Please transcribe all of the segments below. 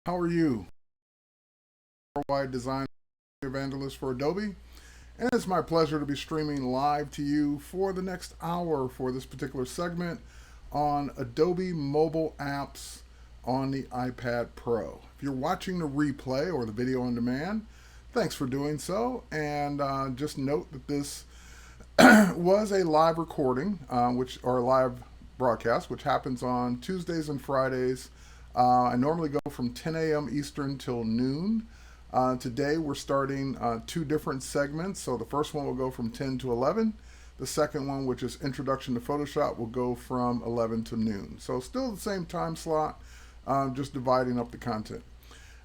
How are you? Worldwide design evangelist for Adobe, and it's my pleasure to be streaming live to you for the next hour for this particular segment on Adobe mobile apps on the iPad Pro. If you're watching the replay or the video on demand, thanks for doing so. And just note that this was a live recording, which or a live broadcast, which happens on Tuesdays and Fridays. I normally go from 10 a.m. Eastern till noon. Today we're starting two different segments. So the first one will go from 10 to 11. The second one, which is Introduction to Photoshop, will go from 11 to noon. So still the same time slot, just dividing up the content.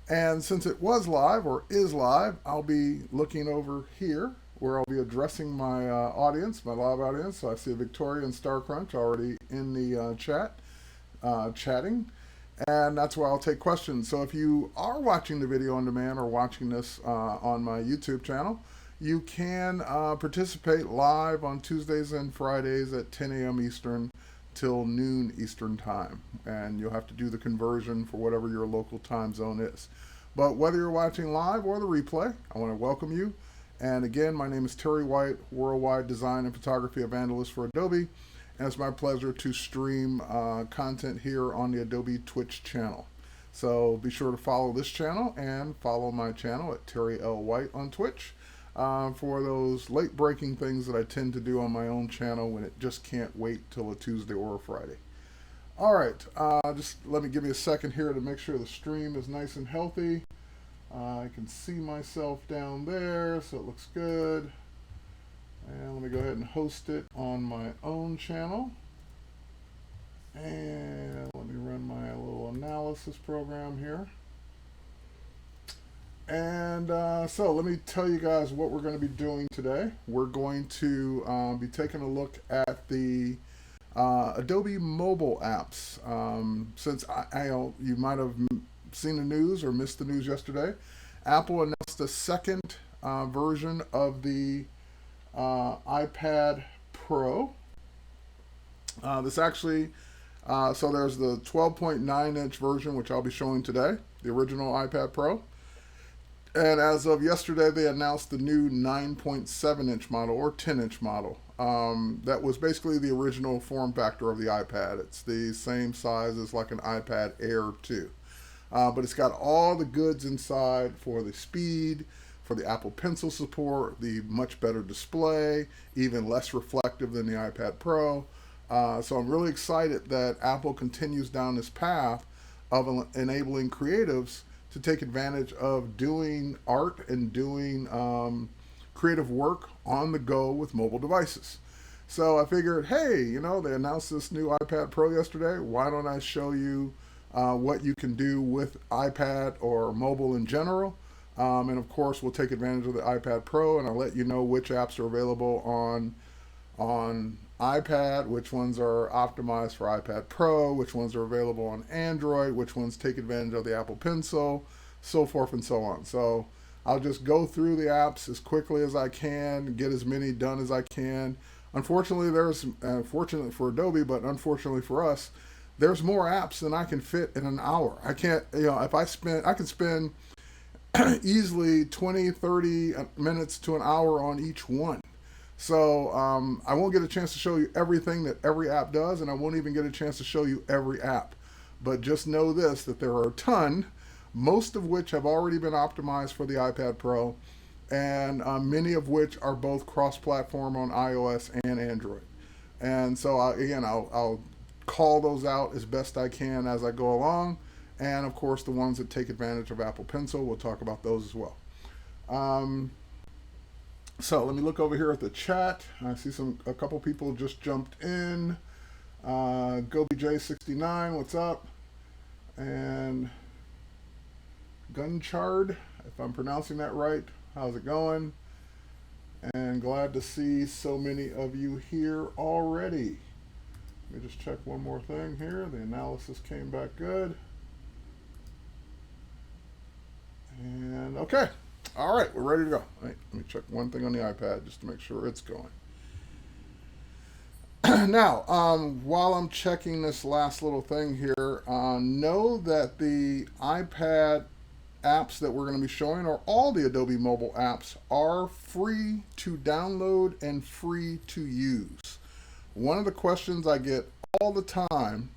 And since it was live or is live, I'll be looking over here where I'll be addressing my audience, my live audience. So I see Victoria and Star Crunch already in the chat, chatting. And that's where I'll take questions. So if you are watching the video on demand or watching this on my YouTube channel, you can participate live on Tuesdays and Fridays at 10 a.m. Eastern till noon Eastern time. And you'll have to do the conversion for whatever your local time zone is. But whether you're watching live or the replay, I want to welcome you. And again, my name is Terry White, Worldwide Design and Photography Evangelist for Adobe. And it's my pleasure to stream content here on the Adobe Twitch channel. So be sure to follow this channel and follow my channel at Terry L. White on Twitch for those late breaking things that I tend to do on my own channel when it just can't wait till a Tuesday or a Friday. All right, just give me a second here to make sure the stream is nice and healthy. I can see myself down there, so it looks good. And let me go ahead and host it on my own channel. And let me run my little analysis program here. And so let me tell you guys what we're going to be doing today. We're going to be taking a look at the Adobe mobile apps. Since you might have seen the news or missed the news yesterday, Apple announced the second version of the iPad Pro. This actually, so there's the 12.9-inch version, which I'll be showing today, the original iPad Pro. And as of yesterday, they announced the new 9.7-inch model or 10-inch model. That was basically the original form factor of the iPad. It's the same size as like an iPad Air 2. But it's got all the goods inside for the speed, for the Apple Pencil support, the much better display, even less reflective than the iPad Pro. So I'm really excited that Apple continues down this path of enabling creatives to take advantage of doing art and doing creative work on the go with mobile devices. So I figured, hey, you know, they announced this new iPad Pro yesterday. Why don't I show you what you can do with iPad or mobile in general? And of course, we'll take advantage of the iPad Pro, and I'll let you know which apps are available on iPad, which ones are optimized for iPad Pro, which ones are available on Android, which ones take advantage of the Apple Pencil, so forth and so on. So I'll just go through the apps as quickly as I can, get as many done as I can. Unfortunately, fortunately for Adobe, but unfortunately for us, there's more apps than I can fit in an hour. I can't, if I can spend easily 20, 30 minutes to an hour on each one. So I won't get a chance to show you everything that every app does, and I won't even get a chance to show you every app. But just know this, that there are a ton, most of which have already been optimized for the iPad Pro, and many of which are both cross-platform on iOS and Android. And so I'll call those out as best I can as I go along. And of course, the ones that take advantage of Apple Pencil, we'll talk about those as well. So let me look over here at the chat. I see a couple people just jumped in. GoBJ69, what's up? And Gunchard, if I'm pronouncing that right, how's it going? And glad to see so many of you here already. Let me just check one more thing here. The analysis came back good. And okay, all right, we're ready to go. Let me check one thing on the iPad just to make sure it's going. Now, while I'm checking this last little thing here, know that the iPad apps that we're going to be showing, or all the Adobe mobile apps, are free to download and free to use. One of the questions I get all the time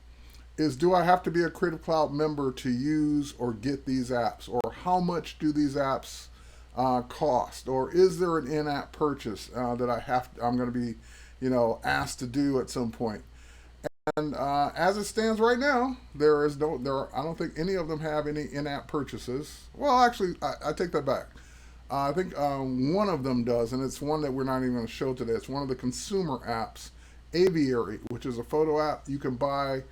is, do I have to be a Creative Cloud member to use or get these apps? Or how much do these apps cost? Or is there an in-app purchase that I'm going to be, asked to do at some point? And as it stands right now, I don't think any of them have any in-app purchases. Well, actually, I take that back. I think one of them does, and it's one that we're not even going to show today. It's one of the consumer apps, Aviary, which is a photo app. You can buy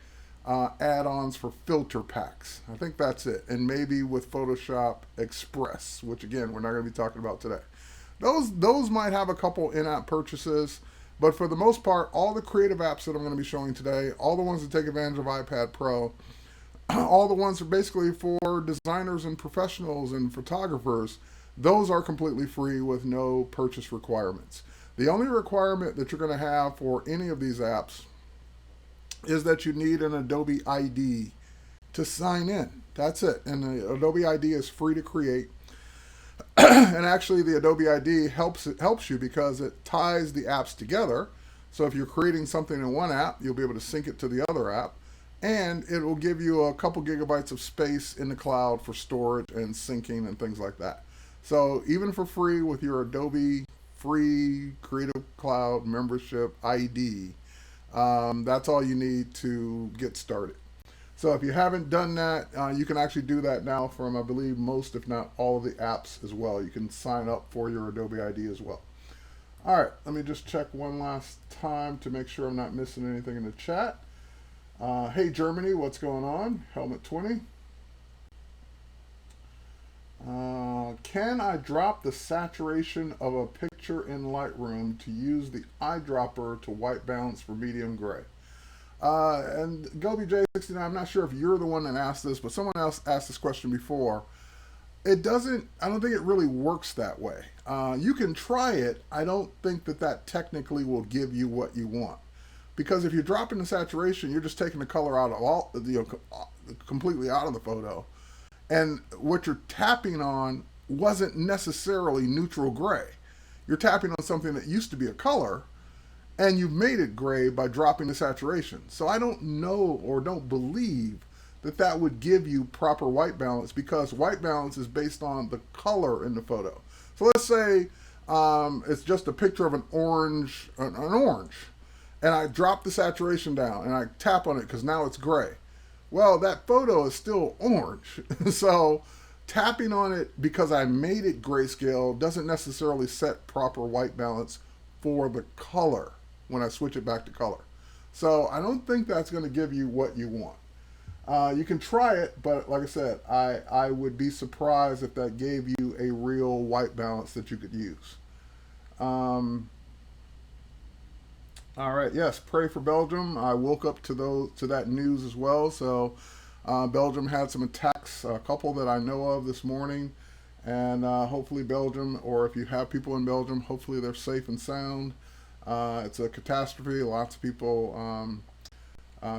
add-ons for filter packs. I think that's it, and maybe with Photoshop Express, which again we're not going to be talking about today. Those might have a couple in-app purchases, but for the most part, all the creative apps that I'm going to be showing today, all the ones that take advantage of iPad Pro, all the ones that are basically for designers and professionals and photographers, those are completely free with no purchase requirements. The only requirement that you're going to have for any of these apps is that you need an Adobe ID to sign in. That's it. And the Adobe ID is free to create. And actually, the Adobe ID helps you because it ties the apps together. So if you're creating something in one app, you'll be able to sync it to the other app, and it will give you a couple gigabytes of space in the cloud for storage and syncing and things like that. So even for free with your Adobe free Creative Cloud membership ID, that's all you need to get started. So if you haven't done that, you can actually do that now from, I believe, most, if not all of the apps as well. You can sign up for your Adobe ID as well. All right, let me just check one last time to make sure I'm not missing anything in the chat. Hey, Germany, what's going on? Helmet 20. Can I drop the saturation of a picture in Lightroom to use the eyedropper to white balance for medium gray? And GoBJ69, I'm not sure if you're the one that asked this, but someone else asked this question before. I don't think it really works that way. You can try it. I don't think that technically will give you what you want. Because if you're dropping the saturation, you're just taking the color out of completely out of the photo. And what you're tapping on wasn't necessarily neutral gray. You're tapping on something that used to be a color, and you've made it gray by dropping the saturation. So I don't know or don't believe that would give you proper white balance, because white balance is based on the color in the photo. So let's say it's just a picture of an orange, and I drop the saturation down and I tap on it because now it's gray. Well, that photo is still orange. So tapping on it because I made it grayscale doesn't necessarily set proper white balance for the color when I switch it back to color. So I don't think that's going to give you what you want. You can try it, but like I said, I would be surprised if that gave you a real white balance that you could use. All right, yes, pray for Belgium. I woke up to that news as well. So Belgium had some attacks, a couple that I know of this morning, and hopefully Belgium, or if you have people in Belgium, hopefully they're safe and sound. It's a catastrophe. Lots of people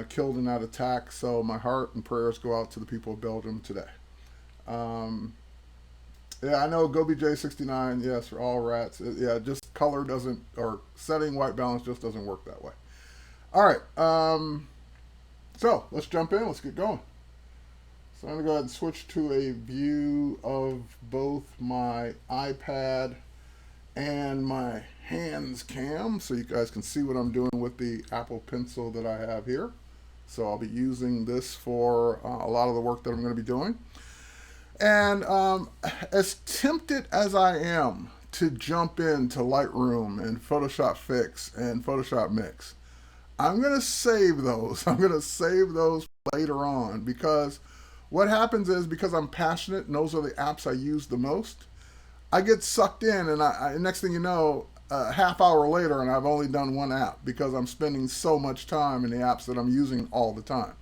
killed in that attack. So my heart and prayers go out to the people of Belgium today. Yeah, I know GoBJ69, yes, for all rats. Yeah, just color doesn't, or setting white balance just doesn't work that way. All right, so let's jump in, let's get going. So I'm going to go ahead and switch to a view of both my iPad and my hands cam so you guys can see what I'm doing with the Apple Pencil that I have here. So I'll be using this for a lot of the work that I'm going to be doing. And as tempted as I am to jump into Lightroom and Photoshop Fix and Photoshop Mix, I'm going to save those. I'm going to save those later on, because what happens is, because I'm passionate and those are the apps I use the most, I get sucked in, and next thing you know, a half hour later and I've only done one app because I'm spending so much time in the apps that I'm using all the time.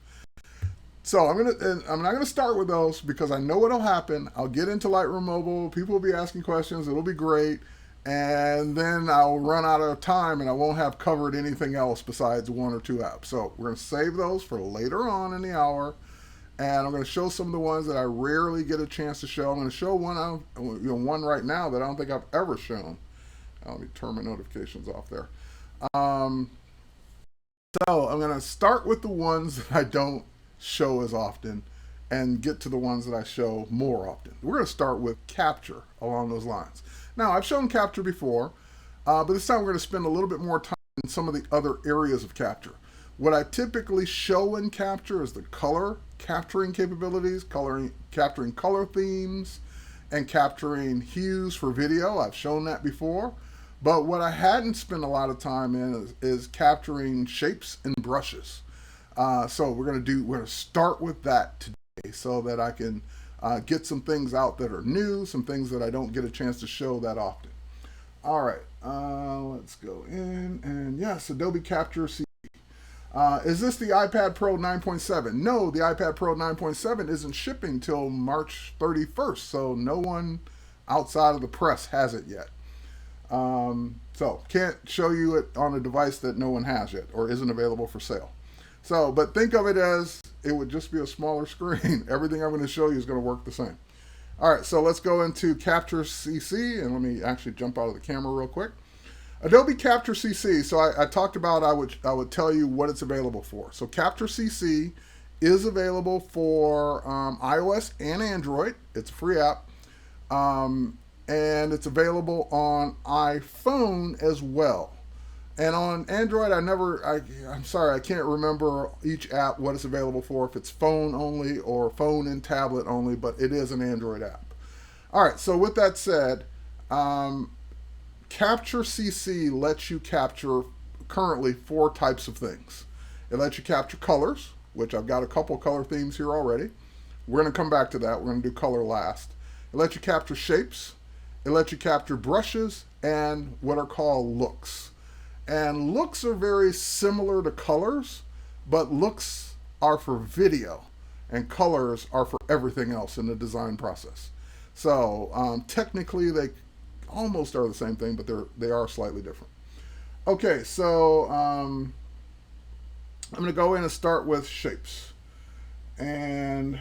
So I'm not gonna start with those because I know what'll happen. I'll get into Lightroom Mobile. People will be asking questions. It'll be great, and then I'll run out of time and I won't have covered anything else besides one or two apps. So we're going to save those for later on in the hour, and I'm going to show some of the ones that I rarely get a chance to show. I'm going to show one right now that I don't think I've ever shown. Let me turn my notifications off there. Um, so I'm going to start with the ones that I don't show as often and get to the ones that I show more often. We're going to start with Capture along those lines. Now, I've shown Capture before, but this time we're going to spend a little bit more time in some of the other areas of Capture. What I typically show in Capture is the color capturing capabilities, capturing color themes, and capturing hues for video. I've shown that before. But what I hadn't spent a lot of time in is capturing shapes and brushes. So we're going to start with that today so that I can get some things out that are new, some things that I don't get a chance to show that often. All right, let's go in, and yes, Adobe Capture CC. Is this the iPad Pro 9.7? No, the iPad Pro 9.7 isn't shipping till March 31st, so no one outside of the press has it yet. So can't show you it on a device that no one has yet or isn't available for sale. So, but think of it as it would just be a smaller screen. Everything I'm going to show you is going to work the same. All right, so let's go into Capture CC, and let me actually jump out of the camera real quick. Adobe Capture CC. So I talked about I would tell you what it's available for. So Capture CC is available for iOS and Android. It's a free app. And it's available on iPhone as well. And on Android, I'm sorry, I can't remember each app, what it's available for, if it's phone only or phone and tablet only, but it is an Android app. All right, so with that said, Capture CC lets you capture currently 4 types of things. It lets you capture colors, which I've got a couple color themes here already. We're going to come back to that. We're going to do color last. It lets you capture shapes. It lets you capture brushes and what are called looks. And looks are very similar to colors, but looks are for video and colors are for everything else in the design process. So technically they almost are the same thing, but they are slightly different. Okay, so I'm going to go in and start with shapes. And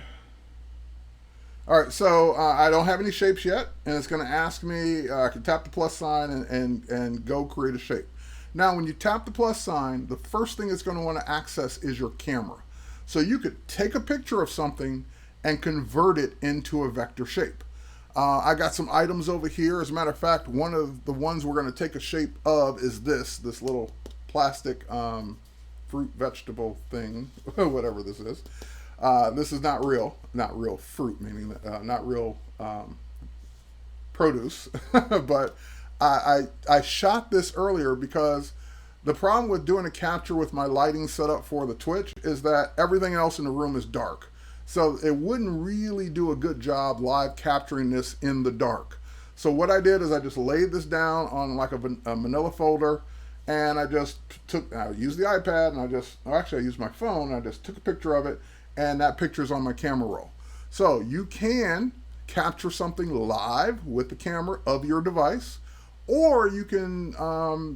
all right, so I don't have any shapes yet, and it's going to ask me, I can tap the plus sign and go create a shape. Now, when you tap the plus sign, the first thing it's going to want to access is your camera. So you could take a picture of something and convert it into a vector shape. I got some items over here. As a matter of fact, one of the ones we're going to take a shape of is this little plastic fruit vegetable thing, whatever this is. This is not real fruit, meaning not real produce. But I shot this earlier because the problem with doing a capture with my lighting set up for the Twitch is that everything else in the room is dark. So it wouldn't really do a good job live capturing this in the dark. So what I did is I just laid this down on like a manila folder, and I used the iPad, and I used my phone, and I just took a picture of it, and that picture's on my camera roll. So you can capture something live with the camera of your device, or you can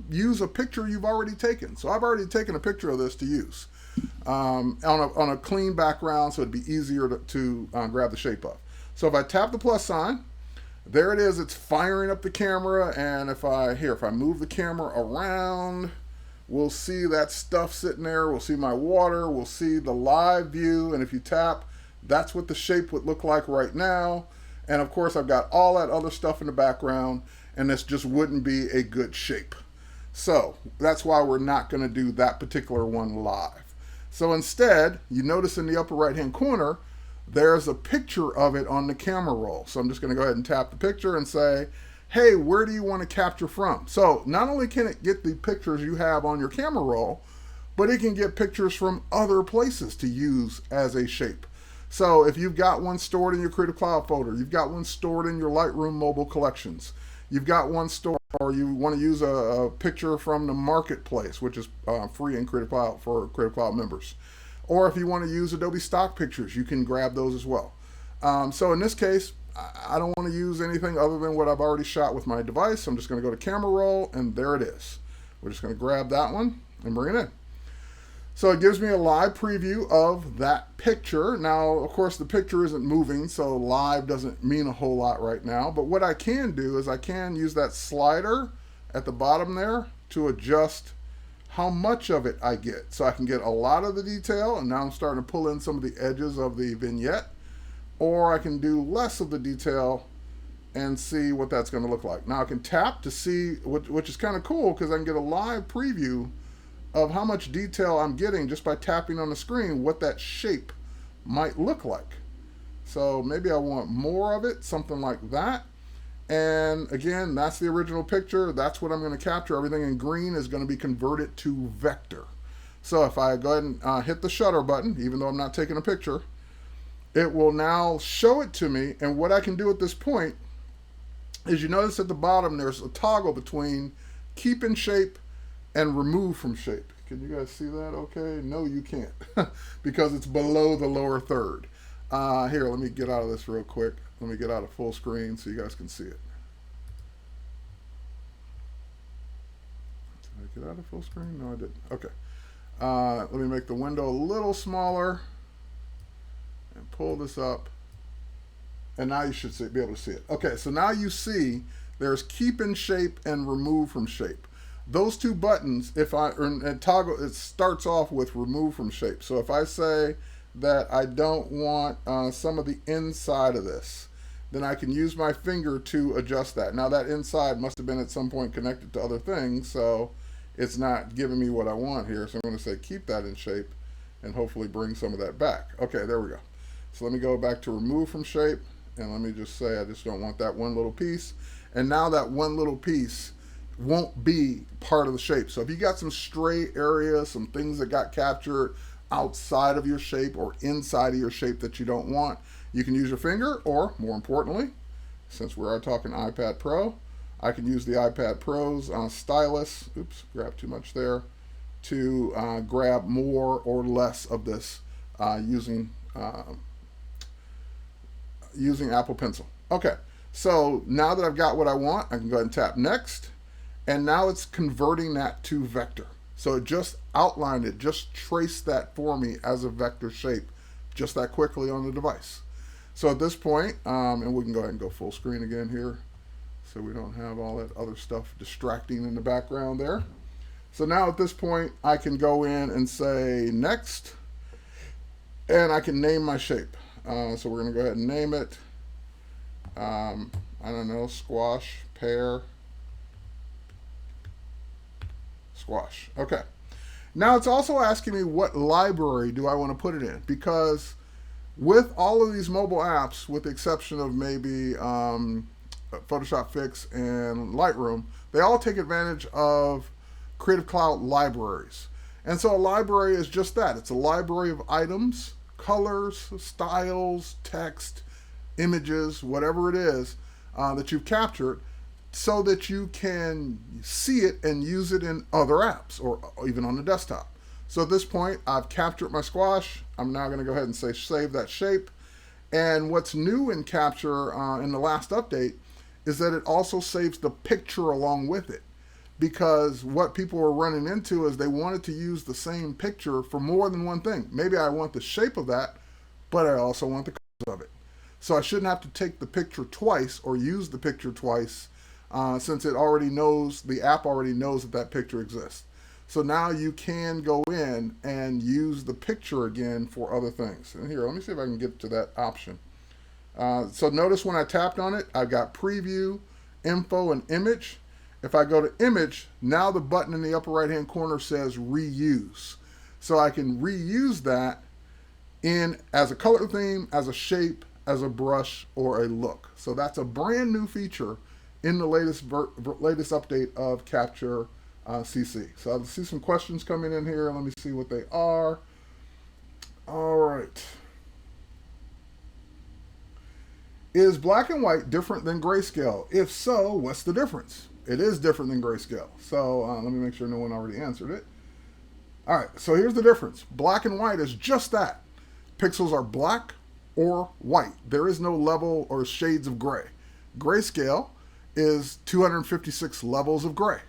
use a picture you've already taken. So I've already taken a picture of this to use on a clean background, so it'd be easier to grab the shape of. So if I tap the plus sign, there it is. It's firing up the camera, and if I move the camera around, we'll see that stuff sitting there. We'll see my water. We'll see the live view, and if you tap, that's what the shape would look like right now. And of course, I've got all that other stuff in the background, and this just wouldn't be a good shape. So that's why we're not going to do that particular one live. So instead, you notice in the upper right-hand corner, there's a picture of it on the camera roll. So I'm just going to go ahead and tap the picture and say, hey, where do you want to capture from? So not only can it get the pictures you have on your camera roll, but it can get pictures from other places to use as a shape. So if you've got one stored in your Creative Cloud folder, you've got one stored in your Lightroom mobile collections, you've got one stored, or you want to use a picture from the marketplace, which is free in Creative Cloud for Creative Cloud members. Or if you want to use Adobe stock pictures, you can grab those as well. So in this case, I don't want to use anything other than what I've already shot with my device. So I'm just going to go to camera roll, and there it is. We're just going to grab that one and bring it in. So it gives me a live preview of that picture. Now, of course, the picture isn't moving, so live doesn't mean a whole lot right now. But what I can do is I can use that slider at the bottom there to adjust how much of it I get. So I can get a lot of the detail, and now I'm starting to pull in some of the edges of the vignette. Or I can do less of the detail and see what that's going to look like. Now I can tap to see, which is kind of cool because I can get a live preview of how much detail I'm getting just by tapping on the screen, what that shape might look like. So maybe I want more of it, something like that. And again, that's the original picture. That's what I'm going to capture. Everything in green is going to be converted to vector. So if I go ahead and hit the shutter button, even though I'm not taking a picture, it will now show it to me. And what I can do at this point is, you notice at the bottom there's a toggle between keep in shape and remove from shape. Can you guys see that okay? No, you can't because it's below the lower third. Here, let me get out of this real quick. Let me get out of full screen so you guys can see it. Did I get out of full screen? No, I didn't. Okay. Let me make the window a little smaller and pull this up. And now you should be able to see it. Okay, so now you see there's keep in shape and remove from shape. Those two buttons, and toggle, it starts off with remove from shape. So if I say that I don't want some of the inside of this, then I can use my finger to adjust that. Now that inside must have been at some point connected to other things, so it's not giving me what I want here. So I'm going to say keep that in shape and hopefully bring some of that back. Okay, there we go. So let me go back to remove from shape, and let me just say I just don't want that one little piece. And now that one little piece won't be part of the shape. So if you got some stray areas, some things that got captured outside of your shape or inside of your shape that you don't want, you can use your finger, or more importantly, since we are talking iPad Pro, I can use the iPad Pro's stylus, oops, grab too much there, to grab more or less of this using Apple Pencil. Okay, so now that I've got what I want, I can go ahead and tap next, and now it's converting that to vector. So it just outlined it, just traced that for me as a vector shape, just that quickly on the device. So at this point, and we can go ahead and go full screen again here, so we don't have all that other stuff distracting in the background there. So now at this point, I can go in and say next, and I can name my shape. So we're going to go ahead and name it, I don't know, squash, pear, squash. Okay. Now it's also asking me what library do I want to put it in, because with all of these mobile apps, with the exception of maybe Photoshop Fix and Lightroom, they all take advantage of Creative Cloud libraries. And so a library is just that. It's a library of items, colors, styles, text, images, whatever it is that you've captured, so that you can see it and use it in other apps or even on the desktop. So at this point, I've captured my squash. I'm now going to go ahead and say save that shape. And what's new in Capture in the last update is that it also saves the picture along with it. Because what people were running into is they wanted to use the same picture for more than one thing. Maybe I want the shape of that, but I also want the colors of it. So I shouldn't have to take the picture twice or use the picture twice, since it already knows, the app already knows that that picture exists. So now you can go in and use the picture again for other things. And here, let me see if I can get to that option. So notice when I tapped on it, I've got preview, info, and image. If I go to image, now the button in the upper right hand corner says reuse. So I can reuse that in as a color theme, as a shape, as a brush, or a look. So that's a brand new feature in the latest update of Capture CC. So I see some questions coming in here. Let me see what they are. All right. Is black and white different than grayscale? If so, what's the difference? It is different than grayscale. So let me make sure no one already answered it. All right, so here's the difference. Black and white is just that. Pixels are black, or white. There is no level or shades of gray. Grayscale is 256 levels of gray.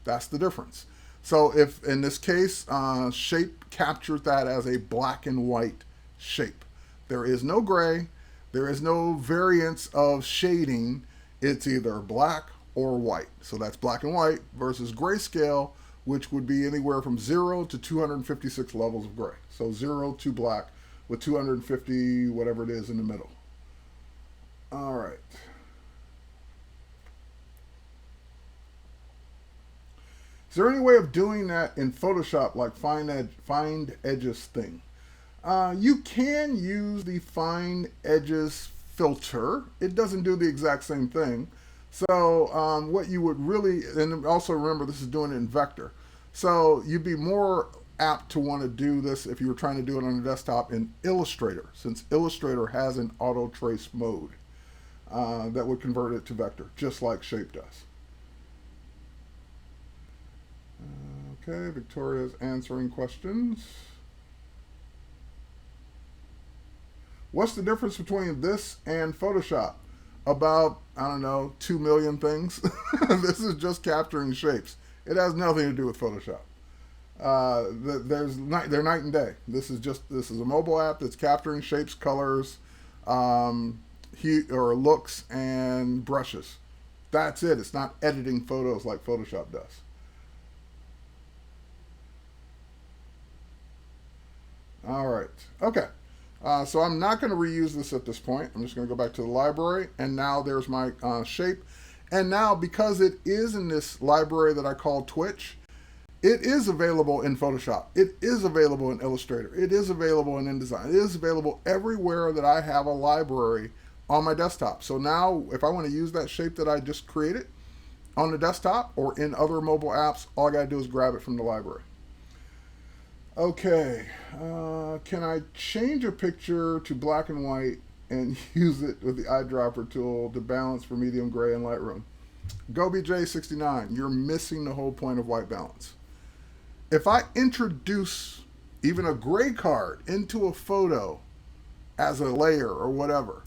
That's the difference. So if in this case, shape captures that as a black and white shape. There is no gray. There is no variance of shading. It's either black or white. So that's black and white versus grayscale, which would be anywhere from 0 to 256 levels of gray. So 0 to black with 250, whatever it is in the middle. All right. Is there any way of doing that in Photoshop, like find edges thing? You can use the find edges filter. It doesn't do the exact same thing. So what you would really, and also remember this is doing it in vector. So you'd be more apt to want to do this if you were trying to do it on a desktop in Illustrator, since Illustrator has an auto trace mode that would convert it to vector, just like Shape does. Okay, Victoria's answering questions. What's the difference between this and Photoshop? About, I don't know, 2 million things. This is just capturing shapes. It has nothing to do with Photoshop. They're night and day. This is a mobile app that's capturing shapes, colors, hue or looks, and brushes. That's it. It's not editing photos like Photoshop does. All right. Okay. So I'm not going to reuse this at this point. I'm just going to go back to the library, and now there's my shape. And now, because it is in this library that I call Twitch, it is available in Photoshop. It is available in Illustrator. It is available in InDesign. It is available everywhere that I have a library on my desktop. So now, if I want to use that shape that I just created on the desktop or in other mobile apps, all I got to do is grab it from the library. Okay, can I change a picture to black and white and use it with the eyedropper tool to balance for medium gray in Lightroom? GoBJ69, you're missing the whole point of white balance. If I introduce even a gray card into a photo as a layer or whatever,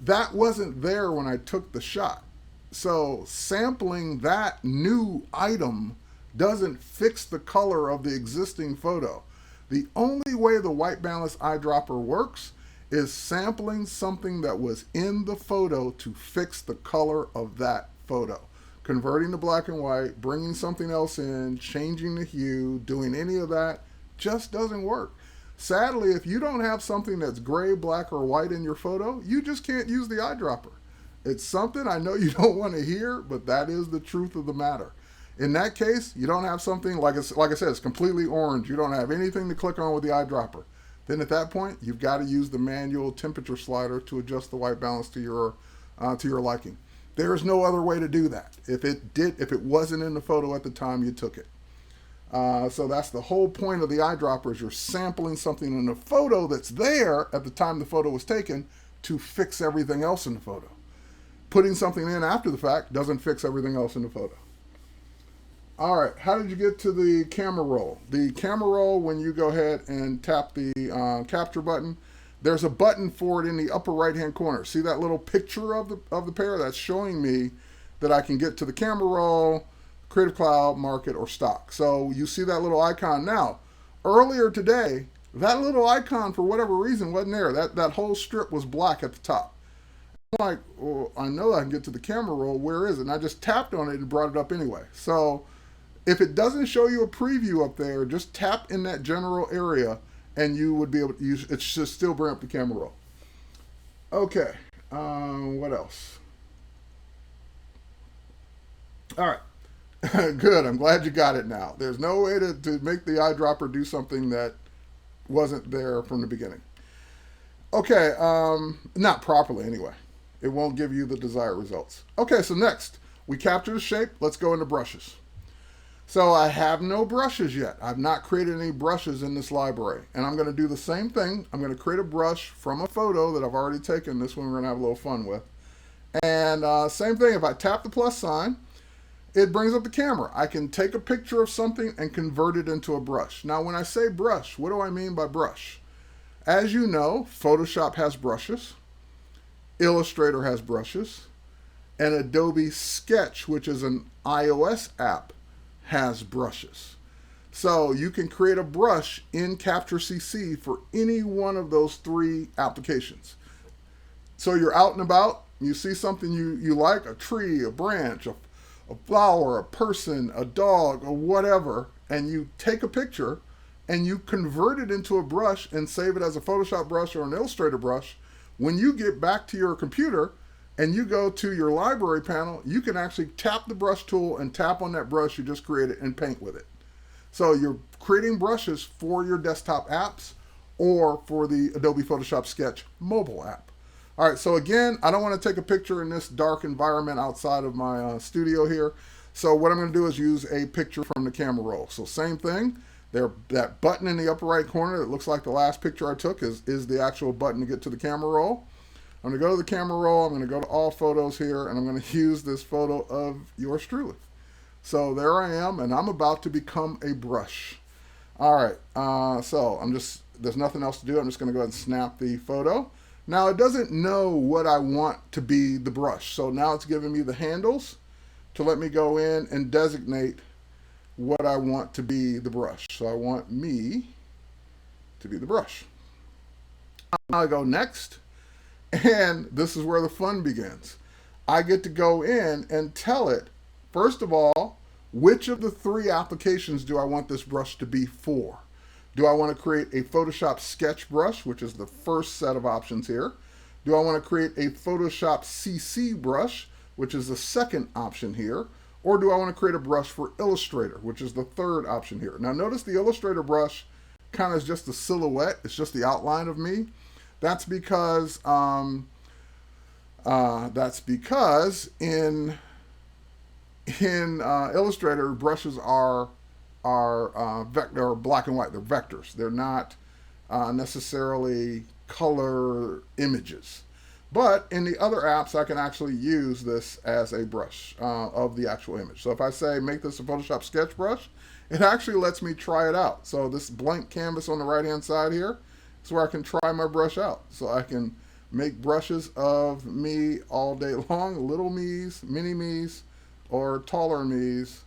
that wasn't there when I took the shot. So sampling that new item doesn't fix the color of the existing photo. The only way the white balance eyedropper works is sampling something that was in the photo to fix the color of that photo. Converting to black and white, bringing something else in, changing the hue, doing any of that just doesn't work. Sadly, if you don't have something that's gray, black, or white in your photo, you just can't use the eyedropper. It's something I know you don't want to hear, but that is the truth of the matter. In that case, you don't have something, like I said, it's completely orange. You don't have anything to click on with the eyedropper. Then at that point, you've got to use the manual temperature slider to adjust the white balance to your liking. There is no other way to do that. If it wasn't in the photo at the time you took it. So that's the whole point of the eyedropper, is you're sampling something in the photo that's there at the time the photo was taken to fix everything else in the photo. Putting something in after the fact doesn't fix everything else in the photo. All right, how did you get to the camera roll? The camera roll, when you go ahead and tap the capture button, there's a button for it in the upper right-hand corner. See that little picture of the pair? That's showing me that I can get to the camera roll, Creative Cloud, Market, or Stock. So you see that little icon now. Earlier today, that little icon, for whatever reason, wasn't there. That whole strip was black at the top. I'm like, well, I know I can get to the camera roll. Where is it? And I just tapped on it and brought it up anyway. So if it doesn't show you a preview up there, just tap in that general area and you would be able to use it. Should still bring up the camera roll. Okay, what else? All right, good. I'm glad you got it now. There's no way to make the eyedropper do something that wasn't there from the beginning. Okay, not properly anyway. It won't give you the desired results. Okay, so next, we capture the shape. Let's go into brushes. So I have no brushes yet. I've not created any brushes in this library. And I'm going to do the same thing. I'm going to create a brush from a photo that I've already taken. This one we're going to have a little fun with. And same thing, if I tap the plus sign, it brings up the camera. I can take a picture of something and convert it into a brush. Now, when I say brush, what do I mean by brush? As you know, Photoshop has brushes, Illustrator has brushes, and Adobe Sketch, which is an iOS app, has brushes. So you can create a brush in Capture CC for any one of those three applications. So you're out and about, you see something you like, a tree, a branch, a flower, a person, a dog, or whatever, and you take a picture and you convert it into a brush and save it as a Photoshop brush or an Illustrator brush. When you get back to your computer and you go to your library panel, you can actually tap the brush tool and tap on that brush you just created and paint with it. So you're creating brushes for your desktop apps or for the Adobe Photoshop Sketch mobile app. All right, so again, I don't want to take a picture in this dark environment outside of my studio here. So what I'm going to do is use a picture from the camera roll. So same thing, that button in the upper right corner that looks like the last picture I took is the actual button to get to the camera roll. I'm going to go to the camera roll, I'm going to go to all photos here, and I'm going to use this photo of yours truly. So there I am, and I'm about to become a brush. All right, so there's nothing else to do. I'm just going to go ahead and snap the photo. Now it doesn't know what I want to be the brush. So now it's giving me the handles to let me go in and designate what I want to be the brush. So I want me to be the brush. Now I go next, and this is where the fun begins. I get to go in and tell it, first of all, which of the three applications do I want this brush to be for? Do I want to create a Photoshop Sketch brush, which is the first set of options here? Do I want to create a Photoshop CC brush, which is the second option here? Or do I want to create a brush for Illustrator, which is the third option here? Now notice the Illustrator brush kind of is just a silhouette. It's just the outline of me. That's because in Illustrator, brushes are black and white. They're vectors. They're not necessarily color images. But in the other apps, I can actually use this as a brush of the actual image. So if I say make this a Photoshop Sketch brush, it actually lets me try it out. So this blank canvas on the right-hand side here is where I can try my brush out. So I can make brushes of me all day long, little me's, mini me's, or taller me's,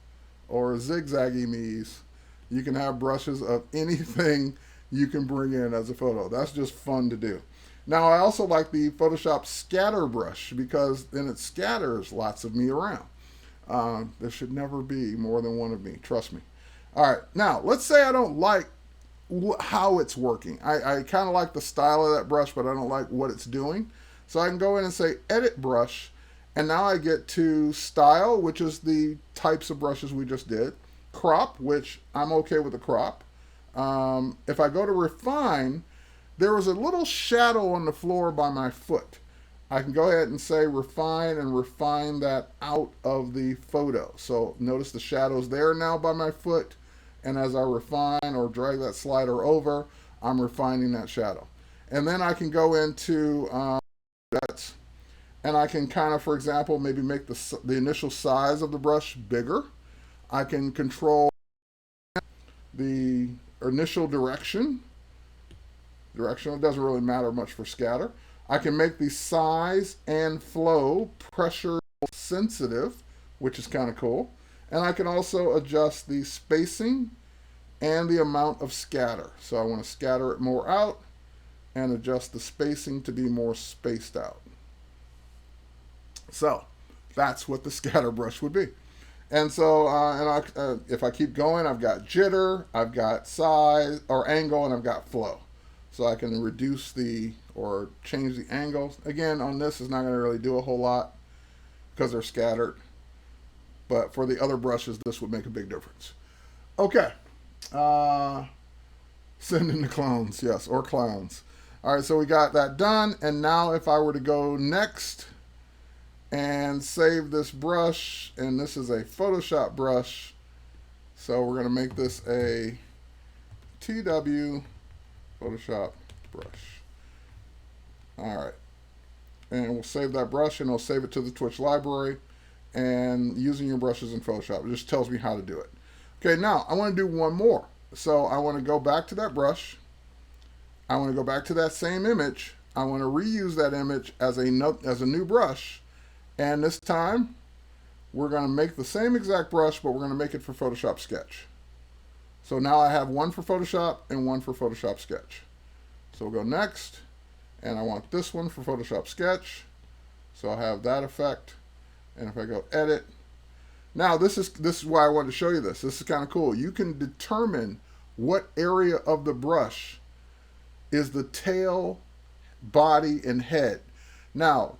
or zigzaggy me's. You can have brushes of anything you can bring in as a photo. That's just fun to do. Now I also like the Photoshop scatter brush because then it scatters lots of me around. There should never be more than one of me, trust me. All right, now let's say I don't like how it's working. I kind of like the style of that brush, but I don't like what it's doing. So I can go in and say edit brush, and now I get to style, which is the types of brushes we just did. Crop, which I'm okay with the crop. If I go to refine, there was a little shadow on the floor by my foot. I can go ahead and say refine and refine that out of the photo. So notice the shadow's there now by my foot. And as I refine or drag that slider over, I'm refining that shadow. And then I can go into that, and I can kind of, for example, maybe make the initial size of the brush bigger. I can control the initial direction. It doesn't really matter much for scatter. I can make the size and flow pressure sensitive, which is kind of cool. And I can also adjust the spacing and the amount of scatter. So I want to scatter it more out and adjust the spacing to be more spaced out. So that's what the scatter brush would be. And so if I keep going, I've got jitter, I've got size or angle, and I've got flow. So I can reduce or change the angle. Again, on this, it's not going to really do a whole lot because they're scattered. But for the other brushes, this would make a big difference. Okay. Send in the clones, yes, or clowns. All right, so we got that done. And now if I were to go next and save this brush, and this is a Photoshop brush. So we're going to make this a TW Photoshop brush. All right. And we'll save that brush, and we'll save it to the Twitch library. And using your brushes in Photoshop, it just tells me how to do it. Okay, now I want to do one more. So I want to go back to that brush. I want to go back to that same image. I want to reuse that image as a new brush. And this time, we're going to make the same exact brush, but we're going to make it for Photoshop Sketch. So now I have one for Photoshop and one for Photoshop Sketch. So we'll go next, and I want this one for Photoshop Sketch. So I'll have that effect. And if I go edit, now this is why I wanted to show you this. This is kind of cool. You can determine what area of the brush is the tail, body, and head. Now,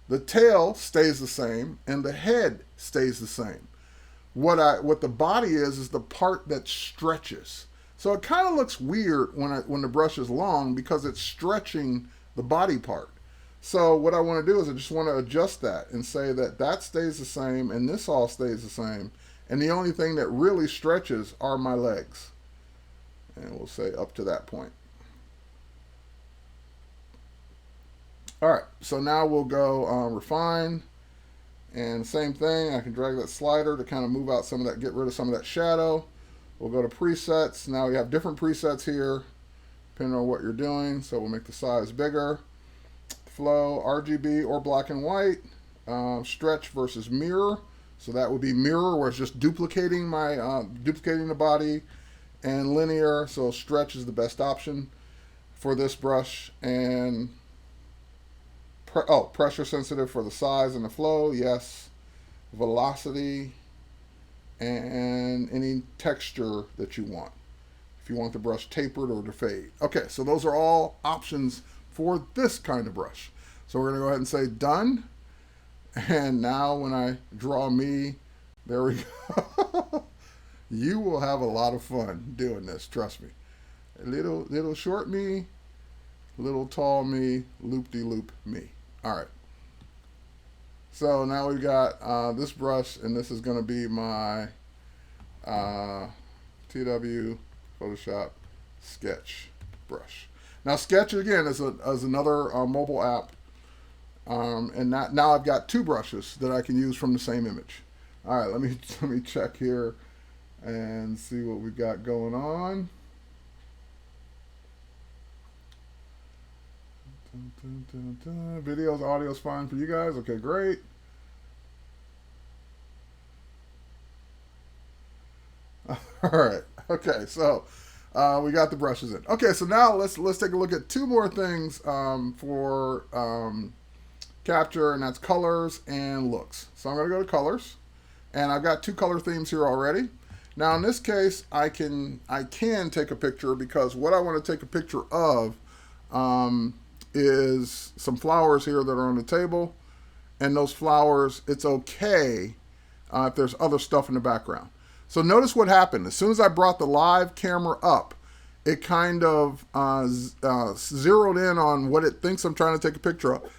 the tail stays the same and the head stays the same. What the body is the part that stretches. So it kind of looks weird when the brush is long because it's stretching the body part. So what I want to do is I just want to adjust that and say that stays the same and this all stays the same. And the only thing that really stretches are my legs. And we'll say up to that point. All right, so now we'll go refine, and same thing. I can drag that slider to kind of move out some of that, get rid of some of that shadow. We'll go to presets. Now we have different presets here, depending on what you're doing. So we'll make the size bigger. Flow, RGB or black and white. Stretch versus mirror. So that would be mirror, where it's just duplicating duplicating the body, and linear. So stretch is the best option for this brush, and pressure sensitive for the size and the flow, yes. Velocity, and any texture that you want. If you want the brush tapered or to fade. Okay, so those are all options for this kind of brush. So we're gonna go ahead and say done. And now when I draw me, there we go. You will have a lot of fun doing this, trust me. A little short me, little tall me, loop-de-loop me. All right. So now we've got this brush, and this is going to be my TW Photoshop Sketch brush. Now Sketch again is another mobile app, and now I've got two brushes that I can use from the same image. All right, let me check here and see what we've got going on. Videos, audio's fine for you guys. Okay, great. All right. Okay, so we got the brushes in. Okay, so now let's take a look at two more things for capture, and that's colors and looks. So I'm going to go to colors, and I've got two color themes here already. Now in this case, I can take a picture, because what I want to take a picture of is some flowers here that are on the table, and those flowers, it's okay if there's other stuff in the background. So notice what happened. As soon as I brought the live camera up, it kind of zeroed in on what it thinks I'm trying to take a picture of,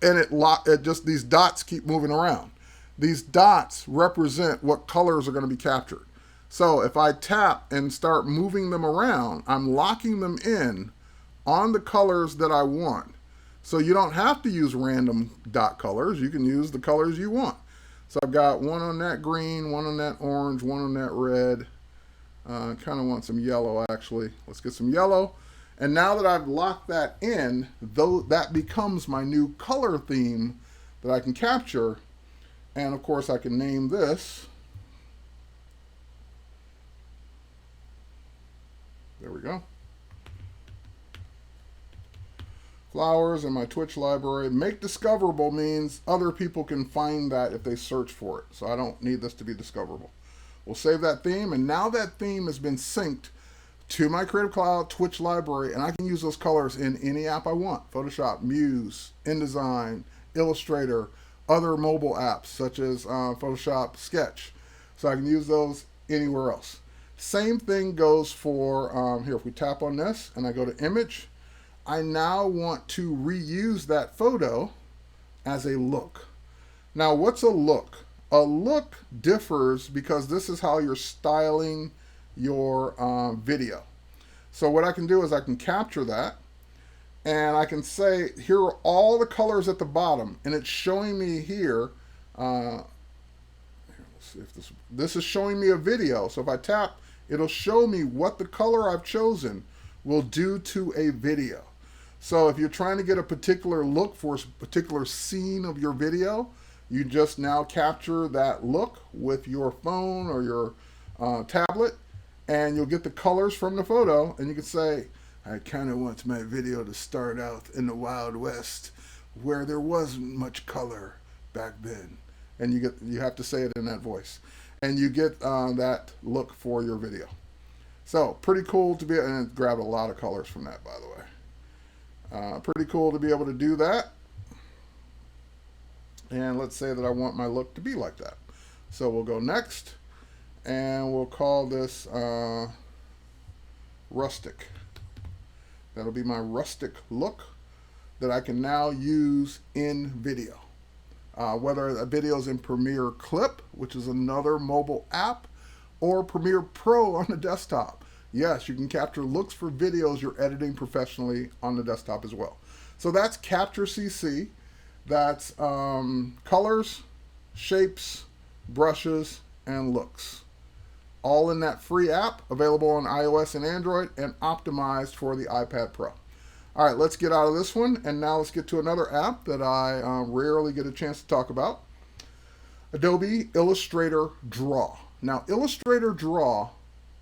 and it just, these dots keep moving around. These dots represent what colors are going to be captured. So if I tap and start moving them around, I'm locking them in on the colors that I want. So you don't have to use random dot colors. You can use the colors you want. So I've got one on that green, one on that orange, one on that red. Kind of want some yellow, actually. Let's get some yellow. And now that I've locked that in, though, that becomes my new color theme that I can capture. And of course I can name this. There we go. Flowers in my Twitch library. Make discoverable means other people can find that if they search for it. So I don't need this to be discoverable. We'll save that theme, and now that theme has been synced to my Creative Cloud Twitch library, and I can use those colors in any app I want. Photoshop, Muse, InDesign, Illustrator, other mobile apps such as Photoshop Sketch. So I can use those anywhere else. Same thing goes for, here, if we tap on this and I go to image, I now want to reuse that photo as a look. Now, what's a look? A look differs because this is how you're styling your video. So what I can do is I can capture that, and I can say, here are all the colors at the bottom, and it's showing me here, let's see if this is showing me a video. So if I tap, it'll show me what the color I've chosen will do to a video. So if you're trying to get a particular look for a particular scene of your video, you just now capture that look with your phone or your tablet, and you'll get the colors from the photo, and you can say, I kind of want my video to start out in the Wild West where there wasn't much color back then. And you have to say it in that voice. And you get that look for your video. So pretty cool to be, and grab a lot of colors from that, by the way. Pretty cool to be able to do that. And let's say that I want my look to be like that. So we'll go next, and we'll call this rustic. That'll be my rustic look that I can now use in video. Whether a video is in Premiere Clip, which is another mobile app, or Premiere Pro on the desktop. Yes, you can capture looks for videos you're editing professionally on the desktop as well. So that's Capture CC. That's colors, shapes, brushes, and looks. All in that free app, available on iOS and Android, and optimized for the iPad Pro. All right, let's get out of this one, and now let's get to another app that I rarely get a chance to talk about. Adobe Illustrator Draw. Now, Illustrator Draw,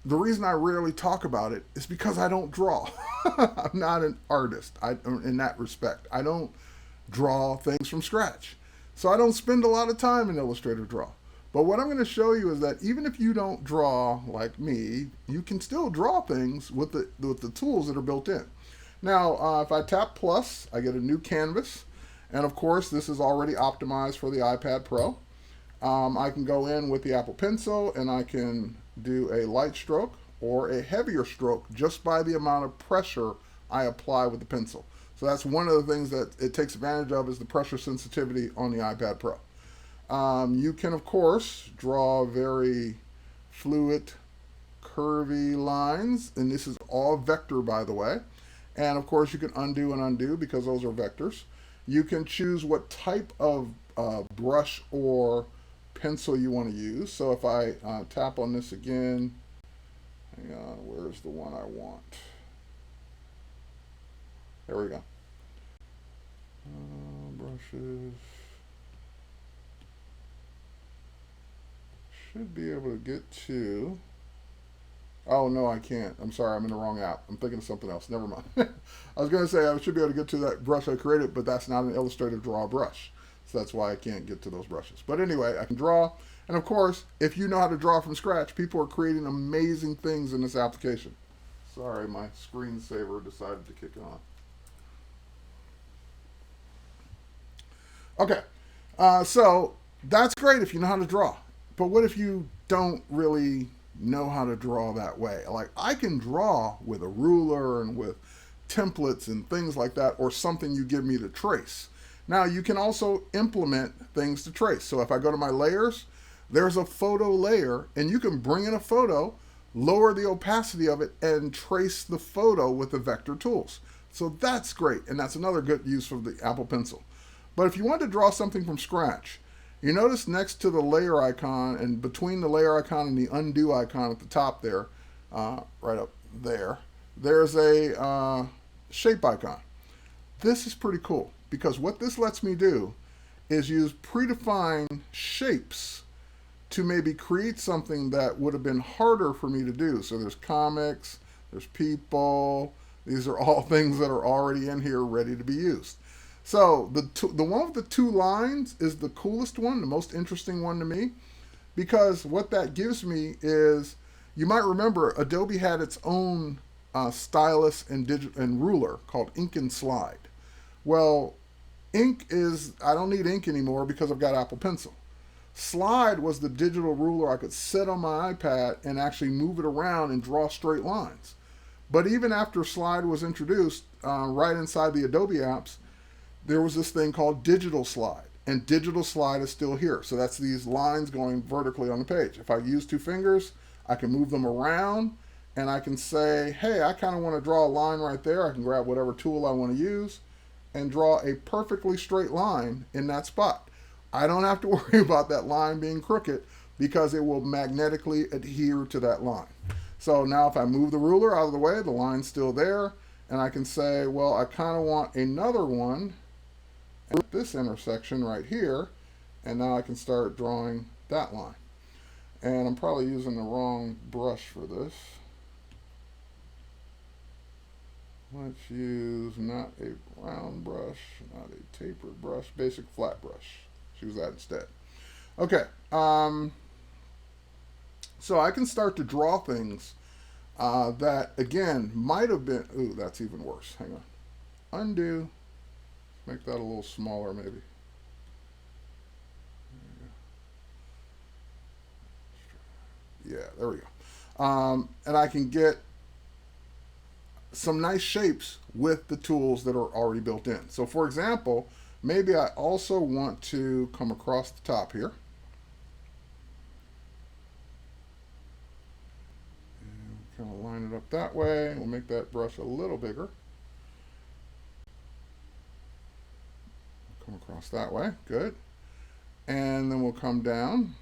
the reason I rarely talk about it is because I don't draw. I'm not an artist in that respect. I don't draw things from scratch. So I don't spend a lot of time in Illustrator Draw. But what I'm going to show you is that even if you don't draw like me, you can still draw things with the tools that are built in. Now, if I tap plus, I get a new canvas. And of course, this is already optimized for the iPad Pro. I can go in with the Apple Pencil, and I can do a light stroke or a heavier stroke just by the amount of pressure I apply with the pencil. So that's one of the things that it takes advantage of, is the pressure sensitivity on the iPad Pro. You can, of course, draw very fluid, curvy lines, and this is all vector, by the way. And of course, you can undo and undo because those are vectors. You can choose what type of brush or pencil you want to use. So if I tap on this again, hang on, where's the one I want? There we go. Brushes. Should be able to get to. Oh, no, I can't. I'm sorry, I'm in the wrong app. I'm thinking of something else. Never mind. I was going to say I should be able to get to that brush I created, but that's not an Illustrator Draw brush. So that's why I can't get to those brushes. But anyway, I can draw. And of course, if you know how to draw from scratch, people are creating amazing things in this application. Sorry, my screensaver decided to kick on. Okay, so that's great if you know how to draw. But what if you don't really know how to draw that way? Like, I can draw with a ruler and with templates and things like that, or something you give me to trace. Now, you can also implement things to trace. So if I go to my layers, there's a photo layer, and you can bring in a photo, lower the opacity of it, and trace the photo with the vector tools. So that's great, and that's another good use of the Apple Pencil. But if you want to draw something from scratch, you notice next to the layer icon, and between the layer icon and the undo icon at the top there, right up there, there's a shape icon. This is pretty cool, because what this lets me do is use predefined shapes to maybe create something that would have been harder for me to do. So there's comics, there's people, these are all things that are already in here ready to be used. So the one with the two lines is the coolest one, the most interesting one to me, because what that gives me is, you might remember Adobe had its own stylus and ruler called Ink and Slide. Well, ink is, I don't need ink anymore because I've got Apple Pencil. Slide was the digital ruler I could sit on my iPad and actually move it around and draw straight lines. But even after Slide was introduced, right inside the Adobe apps, there was this thing called Digital Slide, and Digital Slide is still here. So that's these lines going vertically on the page. If I use two fingers, I can move them around, and I can say, hey, I kind of want to draw a line right there. I can grab whatever tool I want to use and draw a perfectly straight line in that spot. I don't have to worry about that line being crooked because it will magnetically adhere to that line. So now if I move the ruler out of the way, the line's still there, and I can say, well, I kind of want another one at this intersection right here, and now I can start drawing that line. And I'm probably using the wrong brush for this. Let's use not a round brush, not a tapered brush, basic flat brush. Let's use that instead. Okay, so I can start to draw things that, again, might have been, ooh, that's even worse. Hang on. Undo. Make that a little smaller, maybe. Yeah, there we go. And I can get some nice shapes with the tools that are already built in. So for example, maybe I also want to come across the top here. And kind of line it up that way. We'll make that brush a little bigger. Come across that way, good. And then we'll come down.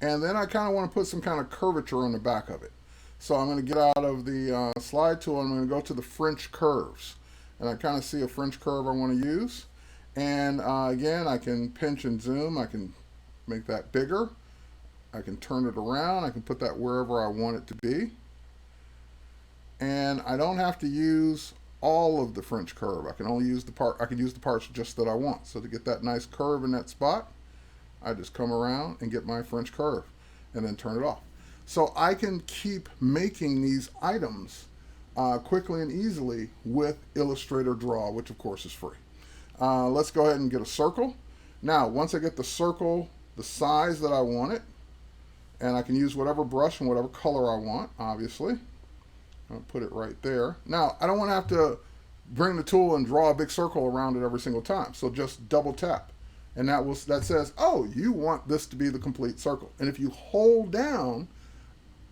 And then I kind of want to put some kind of curvature on the back of it. So I'm going to get out of the slide tool and I'm going to go to the French curves. And I kind of see a French curve I want to use. And again, I can pinch and zoom. I can make that bigger. I can turn it around. I can put that wherever I want it to be. And I don't have to use all of the French curve. I can only use the part, I can use the parts just that I want. So to get that nice curve in that spot, I just come around and get my French curve and then turn it off. So I can keep making these items quickly and easily with Illustrator Draw, which of course is free. Let's go ahead and get a circle. Now, once I get the circle the size that I want it, and I can use whatever brush and whatever color I want, obviously. I'll put it right there. Now, I don't want to have to bring the tool and draw a big circle around it every single time. So just double tap. And that says, oh, you want this to be the complete circle. And if you hold down,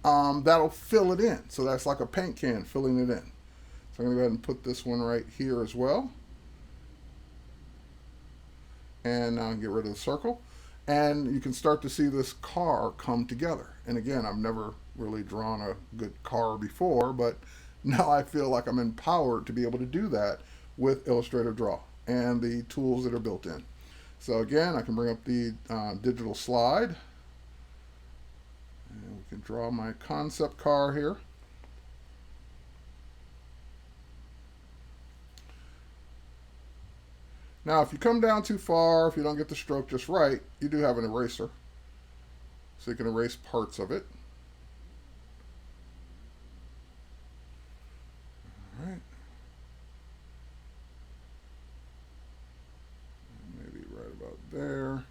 that'll fill it in. So that's like a paint can filling it in. So I'm going to go ahead and put this one right here as well. And now get rid of the circle. And you can start to see this car come together. And again, I've never really drawn a good car before, but now I feel like I'm empowered to be able to do that with Illustrator Draw and the tools that are built in. So again, I can bring up the digital slide. And we can draw my concept car here. Now, if you come down too far, if you don't get the stroke just right, you do have an eraser. So you can erase parts of it. All right. Maybe right about there.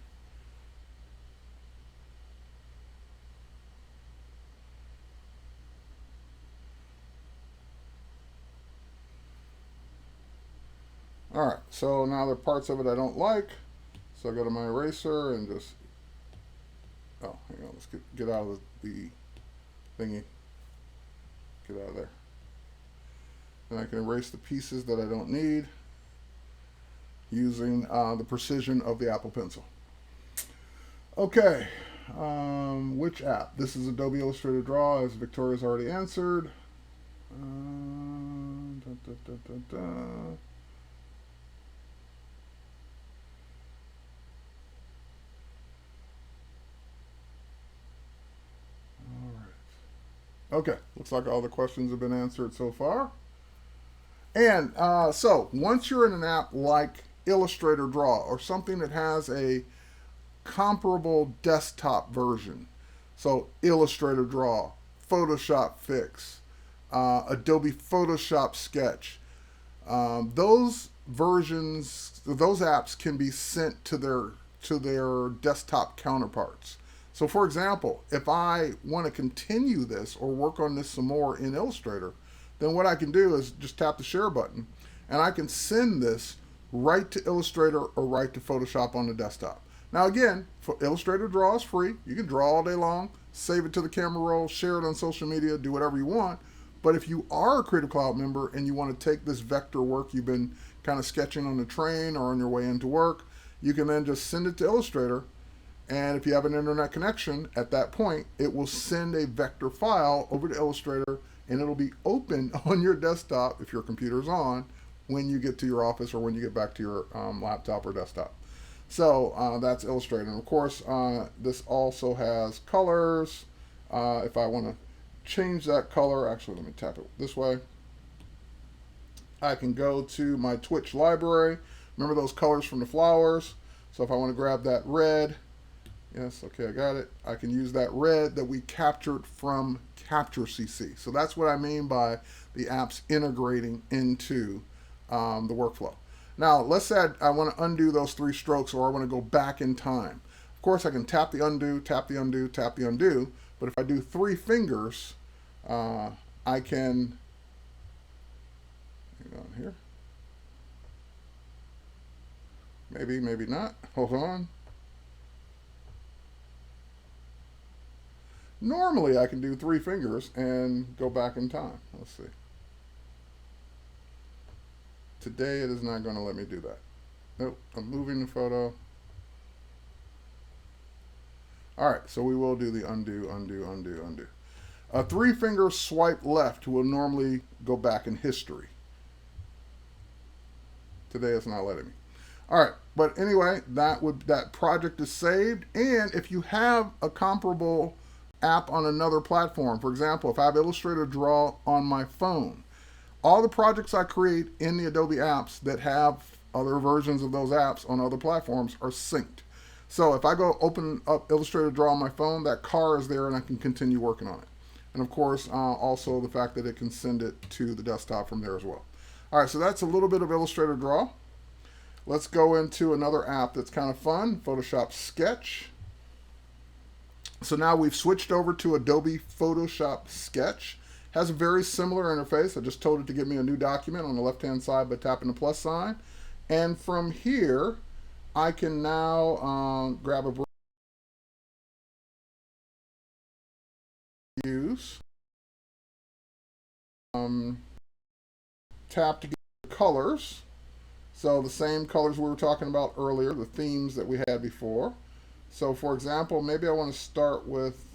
All right, so now there are parts of it I don't like. So I go to my eraser and just, oh, hang on, let's get out of the thingy. Get out of there. And I can erase the pieces that I don't need using the precision of the Apple Pencil. Okay, which app? This is Adobe Illustrator Draw, as Victoria's already answered. Okay, looks like all the questions have been answered so far. And so once you're in an app like Illustrator Draw or something that has a comparable desktop version, so Illustrator Draw, Photoshop Fix, Adobe Photoshop Sketch, those versions, those apps can be sent to their desktop counterparts. So for example, if I want to continue this or work on this some more in Illustrator, then what I can do is just tap the share button and I can send this right to Illustrator or right to Photoshop on the desktop. Now again, for Illustrator Draw is free. You can draw all day long, save it to the camera roll, share it on social media, do whatever you want. But if you are a Creative Cloud member and you want to take this vector work you've been kind of sketching on the train or on your way into work, you can then just send it to Illustrator And if you have an internet connection at that point, it will send a vector file over to Illustrator, and it'll be open on your desktop if your computer's on when you get to your office or when you get back to your laptop or desktop. So that's Illustrator. And of course, this also has colors. If I want to change that color, actually, let me tap it this way. I can go to my Twitch library. Remember those colors from the flowers? So if I want to grab that red, yes, okay, I got it. I can use that red that we captured from Capture CC. So that's what I mean by the apps integrating into the workflow. Now, let's say I want to undo those 3 strokes, or I want to go back in time. Of course, I can tap the undo, tap the undo, tap the undo. But if I do 3 fingers, I can, hang on here. Maybe, maybe not. Hold on. Normally, I can do 3 fingers and go back in time. Let's see. Today, it is not going to let me do that. Nope, I'm moving the photo. All right, so we will do the undo, undo, undo, undo. A 3-finger swipe left will normally go back in history. Today, it's not letting me. All right, but anyway, that project is saved. And if you have a comparable app on another platform, for example, if I have Illustrator Draw on my phone, all the projects I create in the Adobe apps that have other versions of those apps on other platforms are synced. So if I go open up Illustrator Draw on my phone, that car is there and I can continue working on it. And of course, also the fact that it can send it to the desktop from there as well. All right, so that's a little bit of Illustrator Draw. Let's go into another app that's kind of fun, Photoshop Sketch. So now we've switched over to Adobe Photoshop Sketch. Has a very similar interface. I just told it to give me a new document on the left-hand side by tapping the plus sign. And from here, I can now grab a use. Tap to get the colors. So the same colors we were talking about earlier, the themes that we had before. So for example, maybe I want to start with,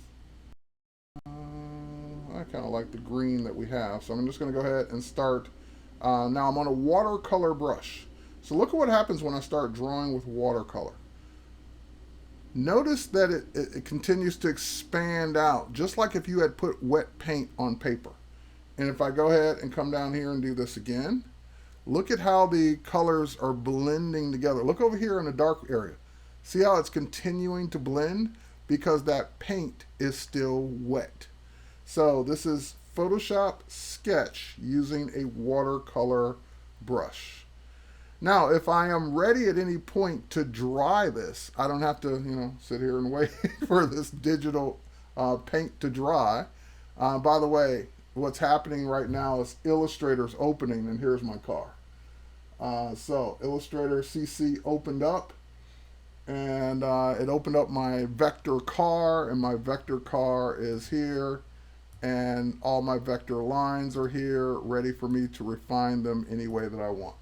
I kind of like the green that we have. So I'm just going to go ahead and start. Now I'm on a watercolor brush. So look at what happens when I start drawing with watercolor. Notice that it continues to expand out, just like if you had put wet paint on paper. And if I go ahead and come down here and do this again, look at how the colors are blending together. Look over here in the dark area. See how it's continuing to blend? Because that paint is still wet. So this is Photoshop Sketch using a watercolor brush. Now, if I am ready at any point to dry this, I don't have to, sit here and wait for this digital paint to dry. By the way, what's happening right now is Illustrator's opening, and here's my car. So Illustrator CC opened up, and it opened up my vector car, and my vector car is here, and all my vector lines are here, ready for me to refine them any way that I want.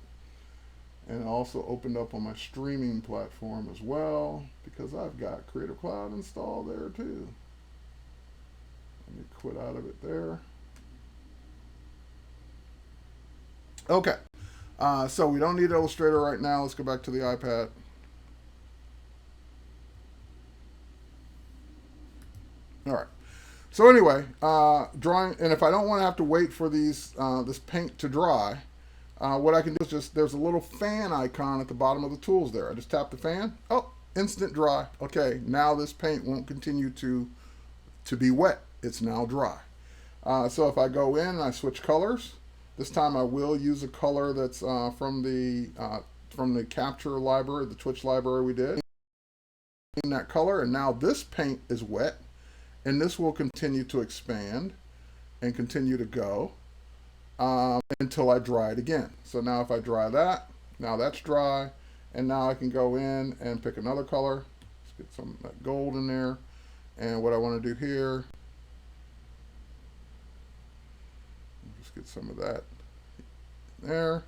And it also opened up on my streaming platform as well, because I've got Creative Cloud installed there too. Let me quit out of it there. Okay, so we don't need Illustrator right now. Let's go back to the iPad. All right. So anyway, drawing, and if I don't want to have to wait for these this paint to dry, what I can do is just, there's a little fan icon at the bottom of the tools there. I just tap the fan. Oh, instant dry. Okay, now this paint won't continue to be wet. It's now dry. So if I go in and I switch colors, this time I will use a color that's from the Capture library, the Twitch library we did. In that color, and now this paint is wet, and this will continue to expand and continue to go until I dry it again. So now if I dry that, now that's dry, and now I can go in and pick another color. Let's get some of that gold in there. And what I want to do here, just get some of that there.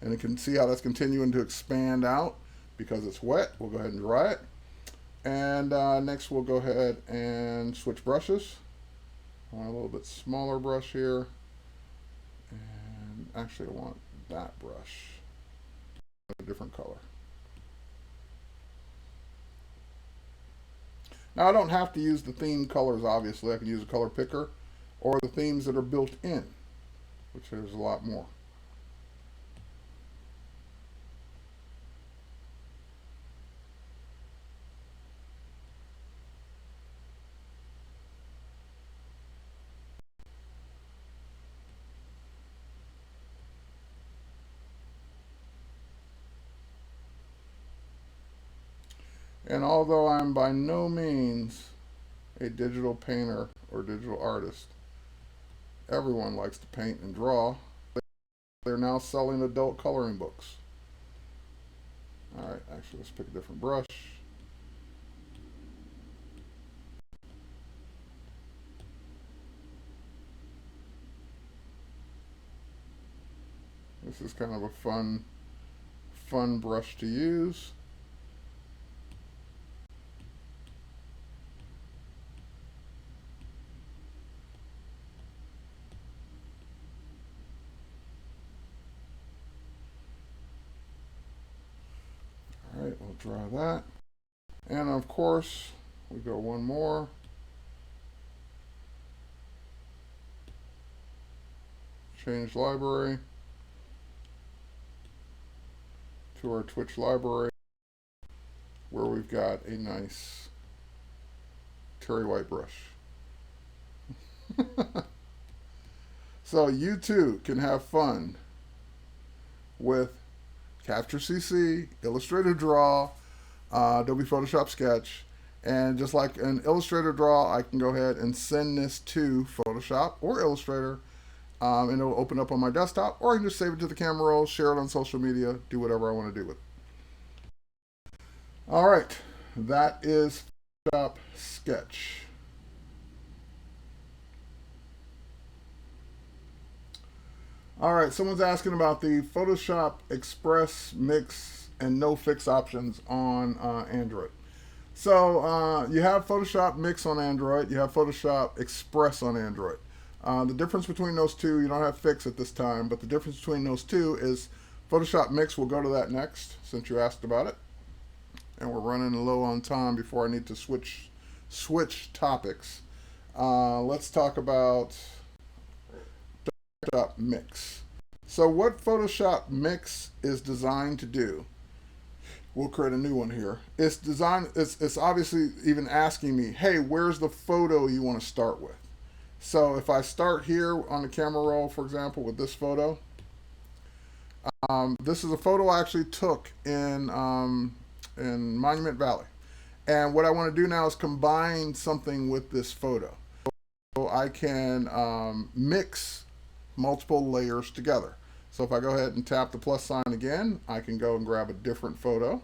And you can see how that's continuing to expand out because it's wet. We'll go ahead and dry it. And next we'll go ahead and switch brushes. I want a little bit smaller brush here. And actually I want that brush, a different color. Now I don't have to use the theme colors, obviously. I can use a color picker or the themes that are built in, which there's a lot more. And although I'm by no means a digital painter or digital artist, everyone likes to paint and draw. They're now selling adult coloring books. All right, actually, let's pick a different brush. This is kind of a fun brush to use. All right, we'll draw that. And of course, we go one more. Change library to our Twitch library, where we've got a nice Terry White brush. So you too can have fun with Capture CC, Illustrator Draw, Adobe Photoshop Sketch, and just like an Illustrator Draw, I can go ahead and send this to Photoshop or Illustrator, and it'll open up on my desktop, or I can just save it to the camera roll, share it on social media, do whatever I want to do with it. All right, that is Photoshop Sketch. All right, someone's asking about the Photoshop Express Mix and No Fix options on Android. So you have Photoshop Mix on Android, you have Photoshop Express on Android. The difference between those two, you don't have Fix at this time, but the difference between those two is Photoshop Mix, we'll go to that next since you asked about it. And we're running low on time before I need to switch topics. Let's talk about Photoshop Mix. So what Photoshop Mix is designed to do, we'll create a new one here. It's obviously even asking me, hey, where's the photo you want to start with? So if I start here on the camera roll, for example, with this photo, this is a photo I actually took in Monument Valley. And what I want to do now is combine something with this photo. So I can mix multiple layers together. So if I go ahead and tap the plus sign again, I can go and grab a different photo.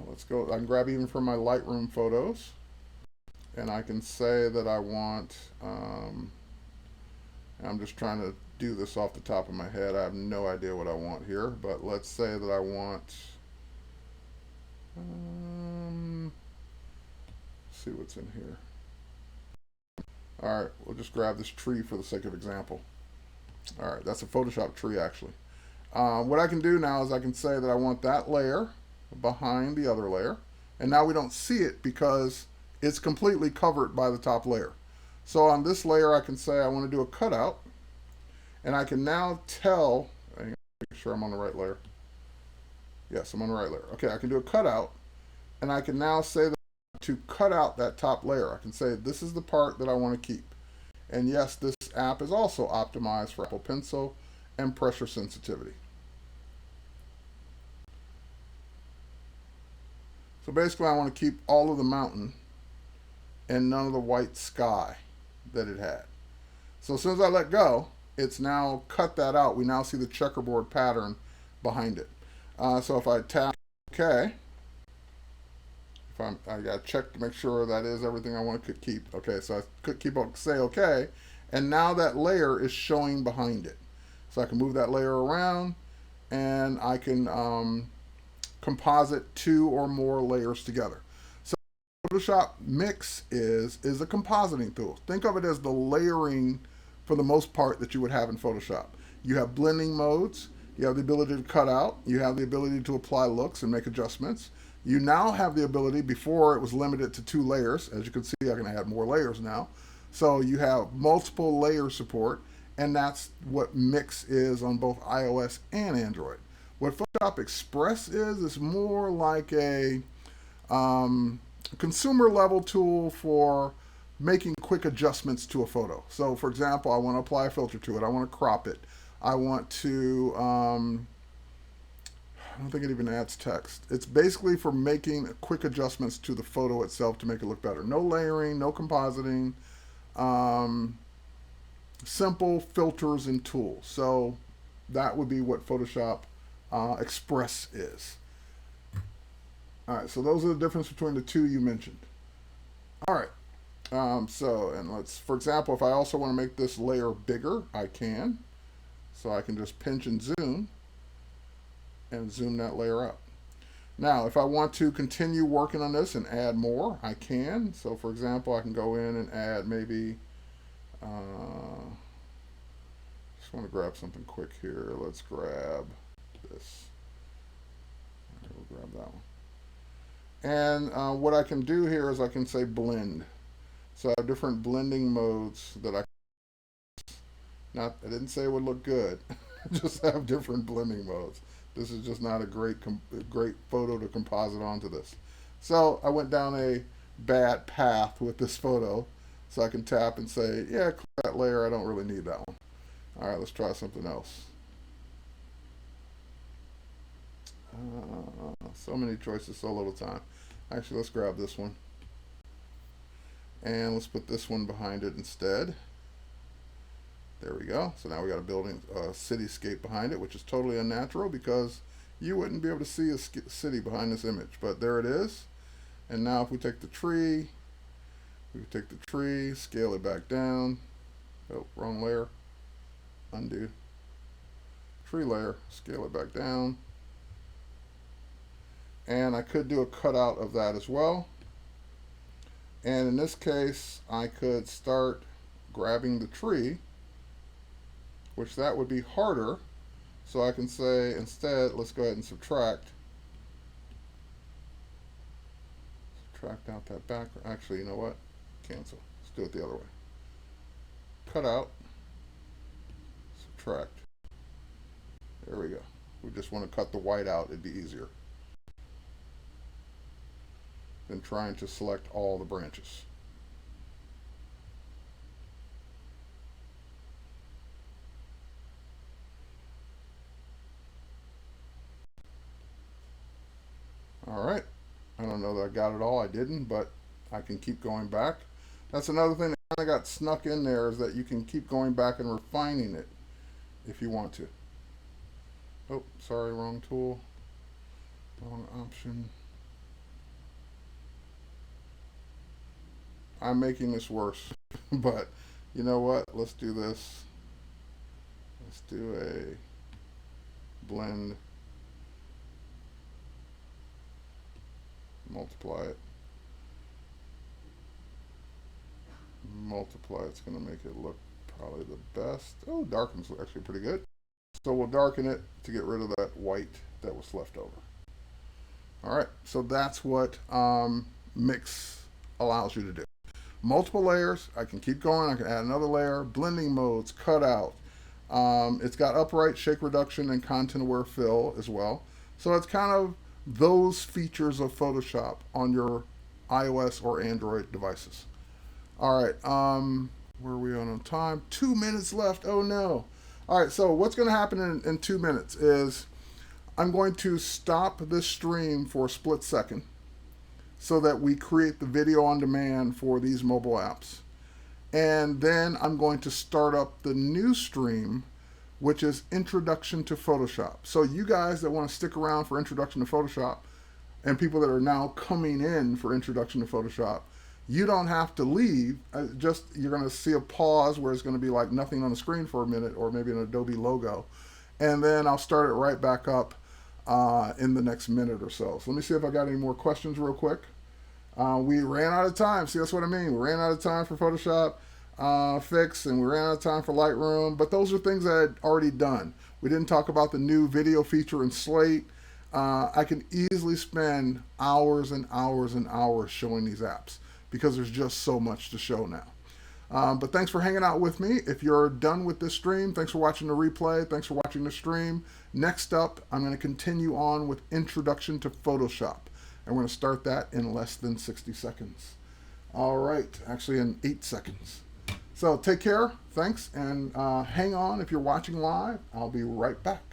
Let's go, I can grab even from my Lightroom photos. And I can say that I want, I'm just trying to do this off the top of my head. I have no idea what I want here, but let's say that I want, see what's in here. All right, we'll just grab this tree for the sake of example. All right, that's a Photoshop tree actually. What I can do now is I can say that I want that layer behind the other layer. And now we don't see it because it's completely covered by the top layer. So on this layer, I can say I want to do a cutout. And I can now tell, make sure I'm on the right layer. Yes, I'm on the right layer. Okay, I can do a cutout. And I can now say that to cut out that top layer. I can say this is the part that I want to keep. And yes, this app is also optimized for Apple Pencil and pressure sensitivity. So basically I want to keep all of the mountain and none of the white sky that it had. So as soon as I let go, it's now cut that out. We now see the checkerboard pattern behind it. So if I tap OK, I got to check to make sure that is everything I want to keep. Okay, so I could say OK, and now that layer is showing behind it. So I can move that layer around, and I can composite 2 or more layers together. Photoshop Mix is a compositing tool. Think of it as the layering for the most part that you would have in Photoshop. You have blending modes, you have the ability to cut out, you have the ability to apply looks and make adjustments. You now have the ability, before it was limited to 2 layers. As you can see, I can add more layers now. So you have multiple layer support, and that's what Mix is on both iOS and Android. What Photoshop Express is more like a consumer level tool for making quick adjustments to a photo. So for example, I want to apply a filter to it. I want to crop it. I want to, I don't think it even adds text. It's basically for making quick adjustments to the photo itself to make it look better. No layering, no compositing, simple filters and tools. So that would be what Photoshop Express is. All right, so those are the difference between the two you mentioned. All right, and let's, for example, if I also want to make this layer bigger, I can. So I can just pinch and zoom that layer up. Now, if I want to continue working on this and add more, I can. So for example, I can go in and add maybe, just want to grab something quick here. Let's grab this. We'll grab that one. And what I can do here is I can say blend. So I have different blending modes that I didn't say it would look good. Just have different blending modes. This is just not a great photo to composite onto this. So I went down a bad path with this photo. So I can tap and say, yeah, click that layer. I don't really need that one. All right, let's try something else. So many choices, so little time. Actually, let's grab this one. And let's put this one behind it instead. There we go. So now we got a building, cityscape behind it, which is totally unnatural because you wouldn't be able to see a city behind this image. But there it is. And now if we take the tree, scale it back down. Oh, wrong layer. Undo. Tree layer, scale it back down. And I could do a cutout of that as well. And in this case, I could start grabbing the tree, which that would be harder. So I can say instead, let's go ahead and subtract. Subtract out that background. Actually, you know what? Cancel. Let's do it the other way. Cut out. Subtract. There we go. We just want to cut the white out. It'd be easier than trying to select all the branches. All right, I don't know that I got it all. I didn't, but I can keep going back. That's another thing that kind of got snuck in there, is that you can keep going back and refining it if you want to. Oh, sorry, wrong tool, wrong option. I'm making this worse, but you know what? Let's do this. Let's do a blend, multiply it. Multiply, it's going to make it look probably the best. Oh, darken's actually pretty good. So we'll darken it to get rid of that white that was left over. All right, so that's what Mix allows you to do. Multiple layers. I can keep going. I can add another layer. Blending modes, cutout. It's got upright, shake reduction, and content aware fill as well. So it's kind of those features of Photoshop on your iOS or Android devices. All right, where are we on time? 2 minutes left. Oh no. All right, so what's going to happen in 2 minutes is I'm going to stop this stream for a split second so that we create the video on demand for these mobile apps. And then I'm going to start up the new stream, which is Introduction to Photoshop. So you guys that want to stick around for Introduction to Photoshop, and people that are now coming in for Introduction to Photoshop, you don't have to leave. You're going to see a pause where it's going to be like nothing on the screen for a minute, or maybe an Adobe logo. And then I'll start it right back up in the next minute or so. So let me see if I got any more questions real quick. We ran out of time. See, that's what I mean. We ran out of time for Photoshop Fix, and we ran out of time for Lightroom. But those are things I had already done. We didn't talk about the new video feature in Slate. I can easily spend hours and hours and hours showing these apps because there's just so much to show now. But thanks for hanging out with me. If you're done with this stream, thanks for watching the replay. Thanks for watching the stream. Next up, I'm going to continue on with Introduction to Photoshop. And we're going to start that in less than 60 seconds. All right, actually in 8 seconds. So take care, thanks, and hang on if you're watching live. I'll be right back.